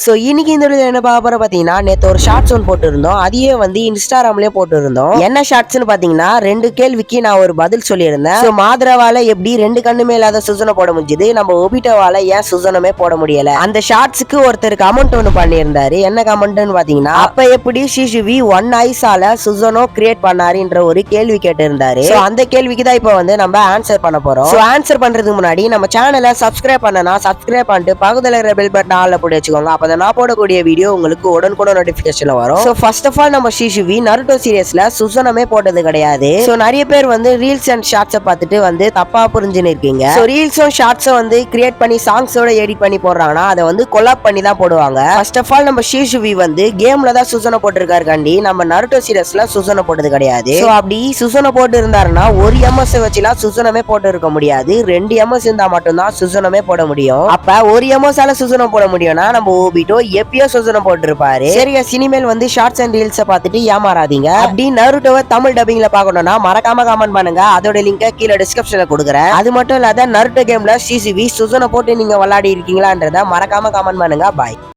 So இன்னைக்கு இந்த வீடியோல என்ன பார்க்க போறோம் பாத்தீங்கன்னா, நேத்து ஒரு ஷார்ட்ஸ் ஒன்று போட்டுருந்தோம். அதையே வந்து இன்ஸ்டாகிராம்லயே போட்டுருந்தோம். என்ன ஷார்ட்ஸ்னு பாத்தீங்கன்னா, 2 கேள்விக்கு நான் ஒரு பதில் சொல்லியிருந்தேன். சோ மாத்ராவால எப்படி 2 கண்ணுமே இல்லாத சுசனை போட முடிஞ்சது, நம்ம ஒபிட்டோவால ஏன் சுசனமே போட முடியல? அந்த ஷார்ட்ஸ்க்கு ஒருத்தர் கமெண்ட் ஒன்று பண்ணியிருந்தாரு. என்ன கமெண்ட்னு பாத்தீங்கன்னா, அப்ப எப்படி சிசுவி 1 ஐஸால சுசனோ கிரியேட் பண்ணாருன்ற ஒரு கேள்வி கேட்டிருந்தாரு. சோ அந்த கேள்விக்கு தான் இப்போ வந்து நம்ம ஆன்சர் பண்ண போறோம். சோ ஆன்சர் பண்றதுக்கு முன்னாடி நம்ம சேனலை சப்ஸ்கிரைப் பண்ணனா சப்ஸ்கிரைப் பண்ணிட்டு பக்கத்துல இருக்கிற பெல் பட்டன் ஆல்ல போட்டு வச்சுக்கோங்க. அப்பதான் நான் போடக்கூடிய வீடியோ உங்களுக்கு உடனுக்குடன் நோட்டிபிகேஷன்ல வரும். சோ ஃபர்ஸ்ட் ஆஃப் ஆல் நம்ம ஷிஷுவி நருட்டோ சீரியஸ்ல சுசனமே போட்டது கிடையாது. சோ நிறைய பேர் வந்து ரீல்ஸ் அண்ட் ஷார்ட்ஸை பார்த்துட்டு வந்து தப்பா புரிஞ்சுன்னு இருக்கீங்க. சோ ரீல்ஸும் ஷார்ட்ஸை வந்து கிரியேட் பண்ணி சாங்ஸோட எடிட் பண்ணி போடுறாங்கன்னா அதை வந்து கொலாப் பண்ணி தான் போடுவாங்க. ஃபர்ஸ்ட் ஆஃப் ஆல் நம்ம ஷிஷுவி வந்து கேம்ல தான் சுசனை போட்டிருக்காரு கண்டி, நம்ம நருட்டோ சீரியஸ்ல சுசனை போட்டது கிடையாது. சோ அப்படி சுசனை போட்டு இருந்தாருன்னா ஒரு எம்எஸ் வச்சுலாம் சுசனமே போட்டு இருக்க முடியாது. 2 எம்எஸ் இருந்தா மட்டும்தான் சுசனமே போட முடியும். அப்ப ஒரு எம்எஸ்ஆல சுசனம் போட முடியும்னா நம்ம ஓபிட்டோ எப்பயோ சுசனம் போட்டிருப்பாரு. சரியா, சினிமேல் வந்து ஷார்ட்ஸ் அண்ட் ரீல்ஸ் பார்த்துட்டு ஏமாறாதீங்க. அப்படி நருட்டோவை தமிழ் டப்பிங்ல பார்க்கணும்னா மறக்காம கமெண்ட் பண்ணுங்க. அதோட லிங்கை கீழே டிஸ்கிரிப்ஷன்ல கொடுக்குறேன். அது மட்டும் இல்லாத நருட்டோ கேம்ல சிசிவி சுசனை போட்டு நீங்க விளையாடி இருக்கீங்களான்றத மறக்காம கமெண்ட் பண்ணுங்க. பாய்.